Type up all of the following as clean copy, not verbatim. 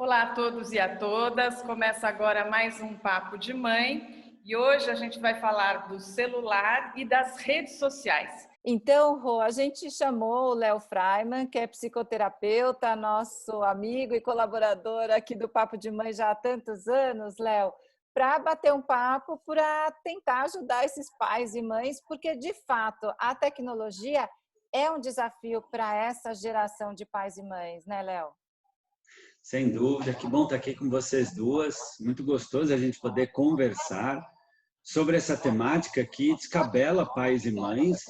Olá a todos e a todas. Começa agora mais um Papo de Mãe e hoje a gente vai falar do celular e das redes sociais. Então, Rô, a gente chamou o Léo Freiman, que é psicoterapeuta, nosso amigo e colaborador aqui do Papo de Mãe já há tantos anos, Léo, para bater um papo, para tentar ajudar esses pais e mães, porque, de fato, a tecnologia é um desafio para essa geração de pais e mães, né, Léo? Sem dúvida, que bom estar aqui com vocês duas. Muito gostoso a gente poder conversar sobre essa temática que descabela pais e mães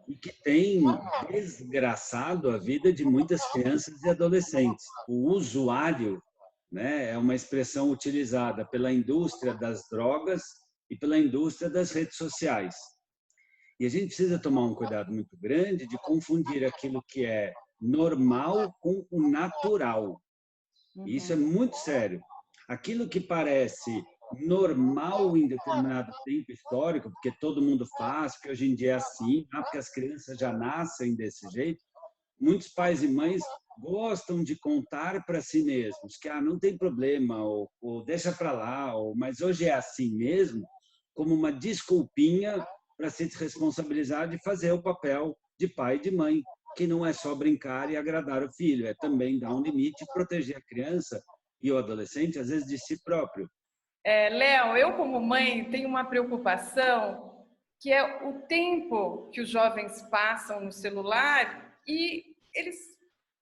e que tem desgraçado a vida de muitas crianças e adolescentes. O usuário, né, é uma expressão utilizada pela indústria das drogas e pela indústria das redes sociais. E a gente precisa tomar um cuidado muito grande de confundir aquilo que é normal com o natural. Isso é muito sério. Aquilo que parece normal em determinado tempo histórico, porque todo mundo faz, porque hoje em dia é assim, porque as crianças já nascem desse jeito, muitos pais e mães gostam de contar para si mesmos que não tem problema, ou deixa para lá, mas hoje é assim mesmo, como uma desculpinha para se desresponsabilizar de fazer o papel de pai e de mãe, que não é só brincar e agradar o filho, é também dar um limite e proteger a criança e o adolescente, às vezes, de si próprio. Léo, eu como mãe tenho uma preocupação que é o tempo que os jovens passam no celular e eles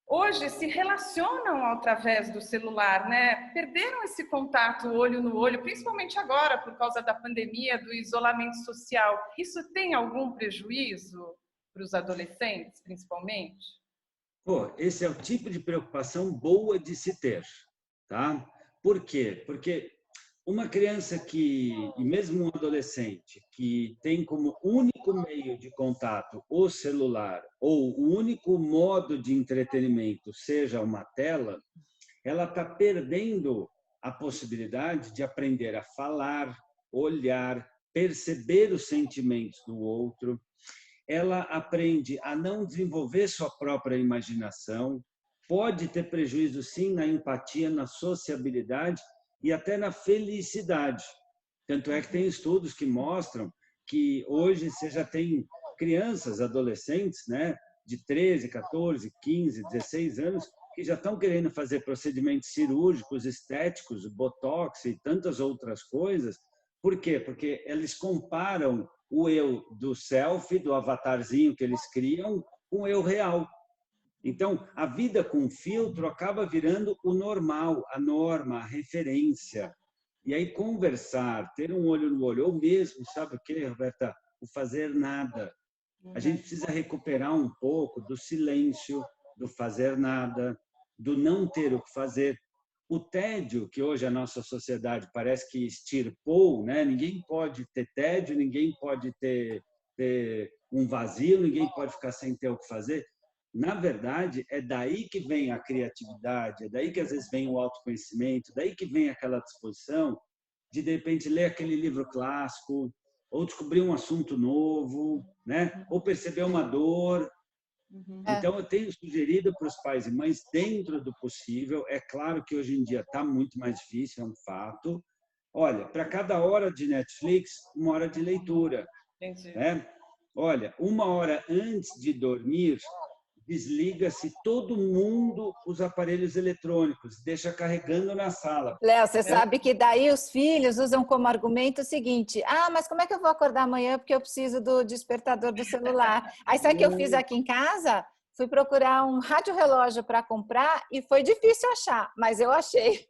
hoje se relacionam através do celular, né? Perderam esse contato olho no olho, principalmente agora por causa da pandemia, do isolamento social. Isso tem algum prejuízo para os adolescentes, principalmente? Esse é o tipo de preocupação boa de se ter, tá? Por quê? Porque uma criança e mesmo um adolescente que tem como único meio de contato o celular ou o único modo de entretenimento seja uma tela, ela está perdendo a possibilidade de aprender a falar, olhar, perceber os sentimentos do outro. Ela aprende a não desenvolver sua própria imaginação, pode ter prejuízo, sim, na empatia, na sociabilidade e até na felicidade. Tanto é que tem estudos que mostram que hoje você já tem crianças, adolescentes, né, de 13, 14, 15, 16 anos, que já estão querendo fazer procedimentos cirúrgicos, estéticos, botox e tantas outras coisas. Por quê? Porque eles comparam o eu do selfie, do avatarzinho que eles criam, com o eu real. Então, a vida com filtro acaba virando o normal, a norma, a referência. E aí, conversar, ter um olho no olho, ou mesmo, sabe o quê, Roberta? O fazer nada. A gente precisa recuperar um pouco do silêncio, do fazer nada, do não ter o que fazer. O tédio, que hoje a nossa sociedade parece que extirpou, né? Ninguém pode ter tédio, ninguém pode ter um vazio, ninguém pode ficar sem ter o que fazer. Na verdade, é daí que vem a criatividade, é daí que às vezes vem o autoconhecimento, daí que vem aquela disposição de repente, ler aquele livro clássico, ou descobrir um assunto novo, né? Ou perceber uma dor. Então, eu tenho sugerido para os pais e mães, dentro do possível, é claro que hoje em dia está muito mais difícil, é um fato. Olha, para cada hora de Netflix, 1 hora de leitura. Entendi. Né? Olha, 1 hora antes de dormir, desliga-se todo mundo os aparelhos eletrônicos, deixa carregando na sala. Léo, você sabe que daí os filhos usam como argumento o seguinte: mas como é que eu vou acordar amanhã porque eu preciso do despertador do celular? Aí sabe o que eu fiz aqui em casa? Fui procurar um rádio-relógio para comprar e foi difícil achar, mas eu achei.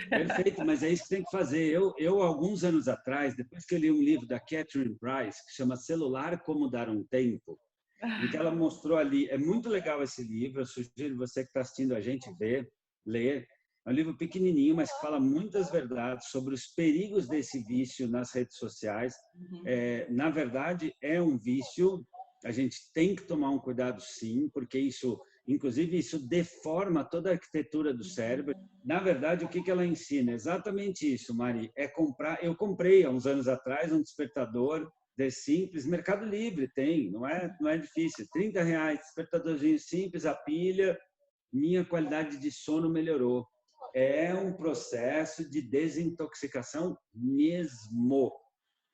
Perfeito, mas é isso que tem que fazer. Alguns anos atrás, depois que eu li um livro da Catherine Price, que chama Celular, Como Dar um Tempo, em que ela mostrou ali, é muito legal esse livro, eu sugiro você que está assistindo a gente ler. É um livro pequenininho, mas que fala muitas verdades sobre os perigos desse vício nas redes sociais. Na verdade, é um vício, a gente tem que tomar um cuidado sim, porque inclusive, isso deforma toda a arquitetura do cérebro. Na verdade, o que ela ensina? Exatamente isso, Mari, é comprar. Eu comprei, há uns anos atrás, um despertador simples, Mercado Livre tem, não é difícil, R$ 30, despertadorzinho simples, a pilha, minha qualidade de sono melhorou. é um processo de desintoxicação mesmo.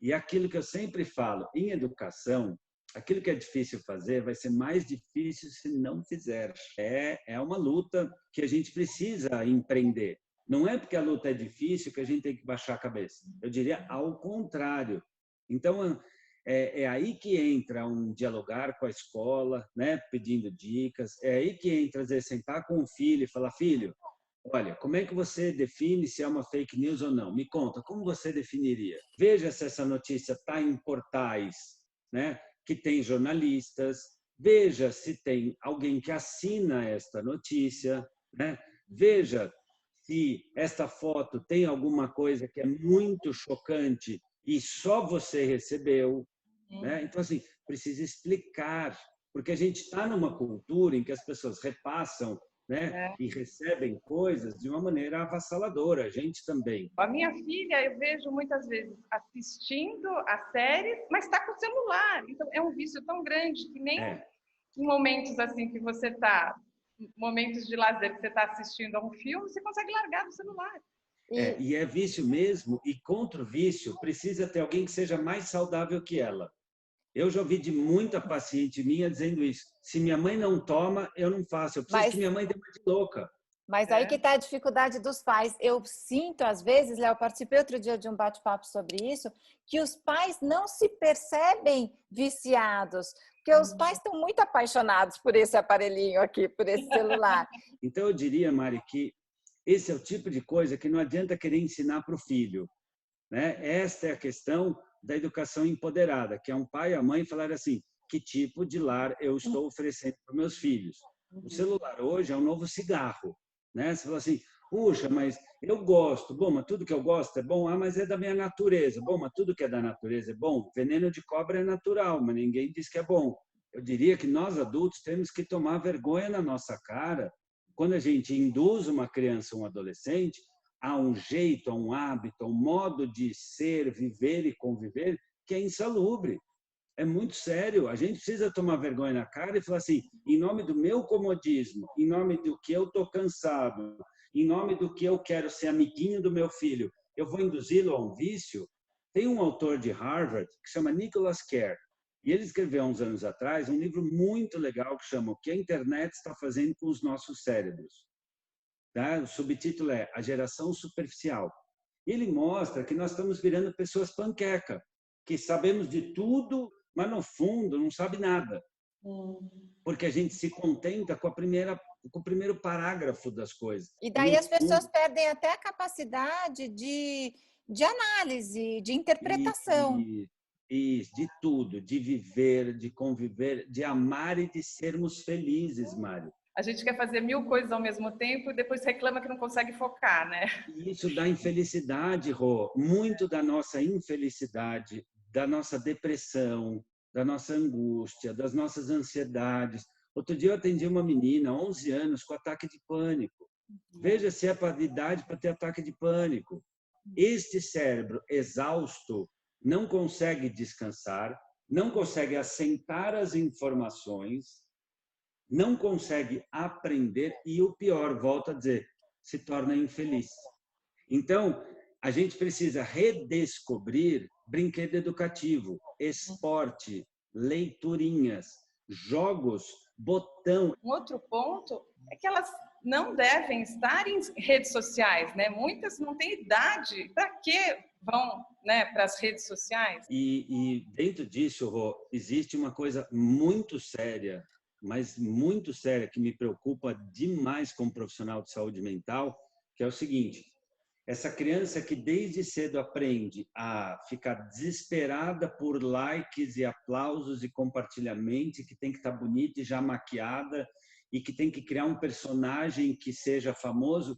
E aquilo que eu sempre falo, em educação, aquilo que é difícil fazer vai ser mais difícil se não fizer. É uma luta que a gente precisa empreender. Não é porque a luta é difícil que a gente tem que baixar a cabeça. Eu diria ao contrário. Então, é aí que entra um dialogar com a escola, né, pedindo dicas. É aí que entra, às vezes, sentar com o filho e falar, filho, olha, como é que você define se é uma fake news ou não? Me conta, como você definiria? Veja se essa notícia está em portais, né, que tem jornalistas. Veja se tem alguém que assina esta notícia, né? Veja se esta foto tem alguma coisa que é muito chocante e só você recebeu, né? Então, assim, precisa explicar, porque a gente está numa cultura em que as pessoas repassam, né, e recebem coisas de uma maneira avassaladora, a gente também. A minha filha, eu vejo muitas vezes assistindo a série, mas está com o celular. Então, é um vício tão grande que nem em momentos assim que você está, momentos de lazer que você está assistindo a um filme, você consegue largar do celular. E é vício mesmo, e contra o vício precisa ter alguém que seja mais saudável que ela. Eu já ouvi de muita paciente minha dizendo isso. Se minha mãe não toma, eu não faço. Eu preciso que minha mãe dê uma de louca. Mas aí que está a dificuldade dos pais. Eu sinto, às vezes, Léo, participei outro dia de um bate-papo sobre isso, que os pais não se percebem viciados, porque os pais estão muito apaixonados por esse aparelhinho aqui, por esse celular. Então, eu diria, Mari, que esse é o tipo de coisa que não adianta querer ensinar para o filho, né? Esta é a questão da educação empoderada, que é um pai e a mãe falar assim, que tipo de lar eu estou oferecendo para meus filhos? O celular hoje é um novo cigarro, né? Você fala assim, puxa, mas eu gosto. Bom, mas tudo que eu gosto é bom? Ah, mas é da minha natureza. Bom, mas tudo que é da natureza é bom? Veneno de cobra é natural, mas ninguém diz que é bom. Eu diria que nós adultos temos que tomar vergonha na nossa cara quando a gente induz uma criança ou um adolescente há um jeito, há um hábito, há um modo de ser, viver e conviver que é insalubre. É muito sério. A gente precisa tomar vergonha na cara e falar assim, em nome do meu comodismo, em nome do que eu estou cansado, em nome do que eu quero ser amiguinho do meu filho, eu vou induzi-lo a um vício? Tem um autor de Harvard que chama Nicholas Carr, e ele escreveu há uns anos atrás um livro muito legal que chama O que a internet está fazendo com os nossos cérebros. Tá? O subtítulo é A Geração Superficial. Ele mostra que nós estamos virando pessoas panqueca, que sabemos de tudo, mas no fundo não sabe nada. Porque a gente se contenta com o primeiro parágrafo das coisas. E daí as pessoas perdem até a capacidade de análise, de interpretação. E de tudo, de viver, de conviver, de amar e de sermos felizes, Mário. A gente quer fazer 1000 coisas ao mesmo tempo e depois reclama que não consegue focar, né? E isso dá infelicidade, Rô. Muito da nossa infelicidade, da nossa depressão, da nossa angústia, das nossas ansiedades. Outro dia eu atendi uma menina, 11 anos, com ataque de pânico. Veja se é para idade para ter ataque de pânico. Este cérebro exausto não consegue descansar, não consegue assentar as informações, não consegue aprender e, o pior, volto a dizer, se torna infeliz. Então, a gente precisa redescobrir brinquedo educativo, esporte, leiturinhas, jogos, botão. Um outro ponto é que elas não devem estar em redes sociais, né? Muitas não têm idade. Para que vão, né, para as redes sociais? E dentro disso, Rô, existe uma coisa muito séria, mas muito séria, que me preocupa demais como profissional de saúde mental, que é o seguinte: essa criança que desde cedo aprende a ficar desesperada por likes e aplausos e compartilhamento, que tem que estar bonita e já maquiada, e que tem que criar um personagem que seja famoso,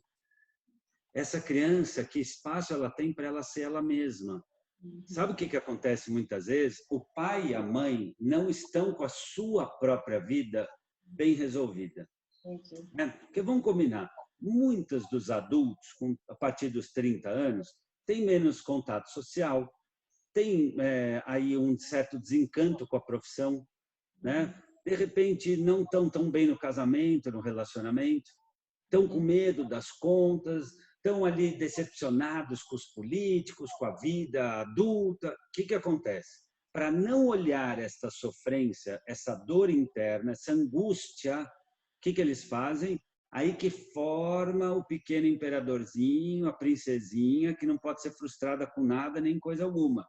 essa criança, que espaço ela tem para ela ser ela mesma? Sabe o que acontece muitas vezes? O pai e a mãe não estão com a sua própria vida bem resolvida. Porque vamos combinar, muitos dos adultos, a partir dos 30 anos, têm menos contato social, têm aí um certo desencanto com a profissão, né? De repente não estão tão bem no casamento, no relacionamento. estão com medo das contas, estão ali decepcionados com os políticos, com a vida adulta. O que acontece? Para não olhar esta sofrência, essa dor interna, essa angústia, o que eles fazem? Aí que forma o pequeno imperadorzinho, a princesinha, que não pode ser frustrada com nada nem coisa alguma.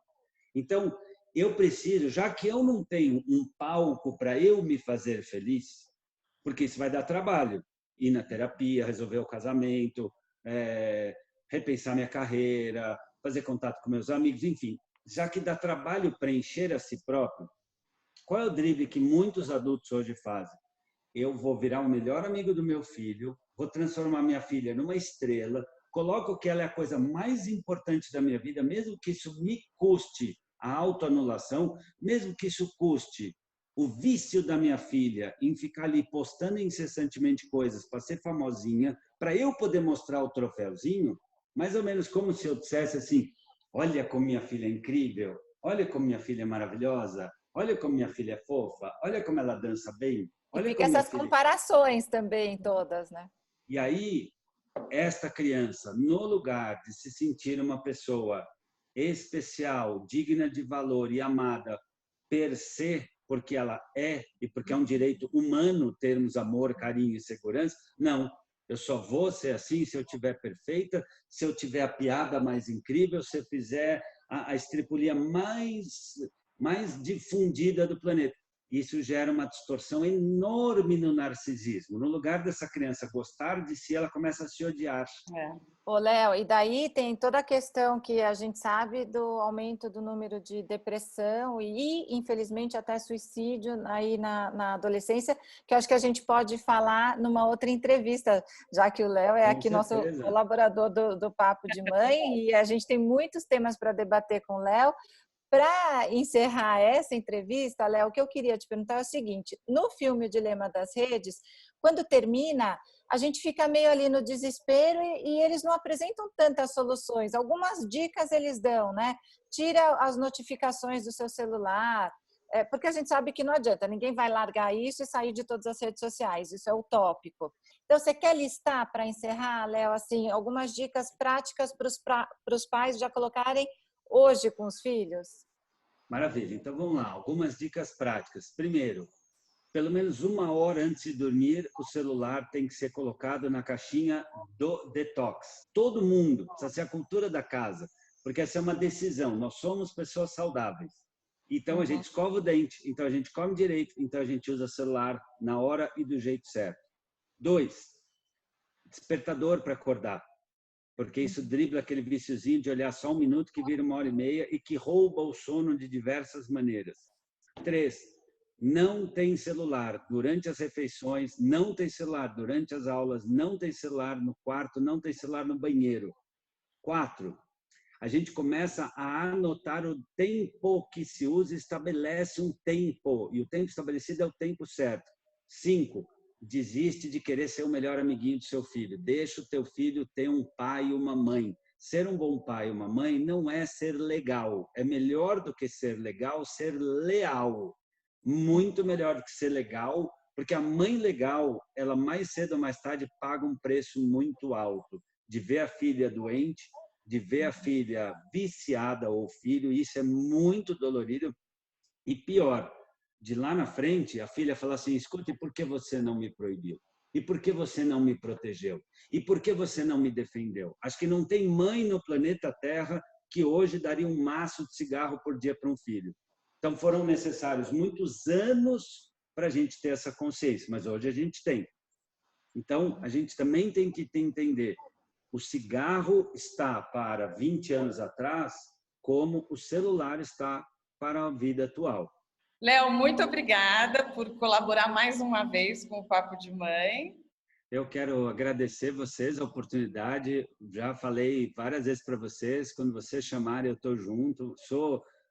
Então, eu preciso, já que eu não tenho um palco para eu me fazer feliz, porque isso vai dar trabalho, ir na terapia, resolver o casamento, repensar minha carreira, fazer contato com meus amigos, enfim, já que dá trabalho preencher a si próprio, qual é o drible que muitos adultos hoje fazem? Eu vou virar o melhor amigo do meu filho, vou transformar minha filha numa estrela, coloco que ela é a coisa mais importante da minha vida, mesmo que isso me custe a autoanulação, mesmo que isso custe o vício da minha filha em ficar ali postando incessantemente coisas para ser famosinha, para eu poder mostrar o troféuzinho, mais ou menos como se eu dissesse assim, olha como minha filha é incrível, olha como minha filha é maravilhosa, olha como minha filha é fofa, olha como ela dança bem. E Olha fica como minha essas filha... comparações também todas, né? E aí, esta criança, no lugar de se sentir uma pessoa especial, digna de valor e amada per se, porque ela é e porque é um direito humano termos amor, carinho e segurança, não. Eu só vou ser assim se eu tiver perfeita, se eu tiver a piada mais incrível, se eu fizer a estripulia mais difundida do planeta. Isso gera uma distorção enorme no narcisismo. No lugar dessa criança gostar de si, ela começa a se odiar. Ô, Léo, e daí tem toda a questão que a gente sabe do aumento do número de depressão e, infelizmente, até suicídio aí na adolescência, que eu acho que a gente pode falar numa outra entrevista, já que o Léo é Com aqui nosso certeza. colaborador do Papo de Mãe, e a gente tem muitos temas para debater com o Léo. Para encerrar essa entrevista, Léo, o que eu queria te perguntar é o seguinte: no filme O Dilema das Redes, quando termina, a gente fica meio ali no desespero e eles não apresentam tantas soluções. Algumas dicas eles dão, né? Tira as notificações do seu celular, porque a gente sabe que não adianta, ninguém vai largar isso e sair de todas as redes sociais, isso é utópico. Então, você quer listar, para encerrar, Léo, assim, algumas dicas práticas para os pais já colocarem hoje com os filhos? Maravilha. Então, vamos lá. Algumas dicas práticas. Primeiro, pelo menos 1 hora antes de dormir, o celular tem que ser colocado na caixinha do detox. Todo mundo, precisa ser a cultura da casa, porque essa é uma decisão. Nós somos pessoas saudáveis. Então, a gente escova o dente, então a gente come direito, então a gente usa celular na hora e do jeito certo. 2, despertador para acordar, porque isso dribla aquele viciozinho de olhar só 1 minuto que vira 1 hora e meia e que rouba o sono de diversas maneiras. 3, não tem celular durante as refeições, não tem celular durante as aulas, não tem celular no quarto, não tem celular no banheiro. 4, a gente começa a anotar o tempo que se usa e estabelece um tempo, e o tempo estabelecido é o tempo certo. 5, desiste de querer ser o melhor amiguinho do seu filho. Deixa o teu filho ter um pai e uma mãe. Ser um bom pai e uma mãe não é ser legal. É melhor do que ser legal, ser leal. Muito melhor do que ser legal, porque a mãe legal, ela mais cedo ou mais tarde paga um preço muito alto de ver a filha doente, de ver a filha viciada ou filho, isso é muito dolorido. E pior, de lá na frente, a filha fala assim, escute, por que você não me proibiu? E por que você não me protegeu? E por que você não me defendeu? Acho que não tem mãe no planeta Terra que hoje daria um maço de cigarro por dia para um filho. Então foram necessários muitos anos para a gente ter essa consciência, mas hoje a gente tem. Então, a gente também tem que entender, o cigarro está para 20 anos atrás como o celular está para a vida atual. Léo, muito obrigada por colaborar mais uma vez com o Papo de Mãe. Eu quero agradecer vocês a oportunidade. Já falei várias vezes para vocês, quando vocês chamarem, eu estou junto.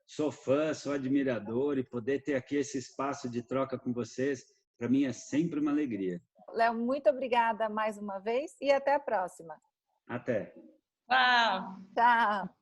Sou fã, sou admirador e poder ter aqui esse espaço de troca com vocês, para mim é sempre uma alegria. Léo, muito obrigada mais uma vez e até a próxima. Até. Tchau. Tchau.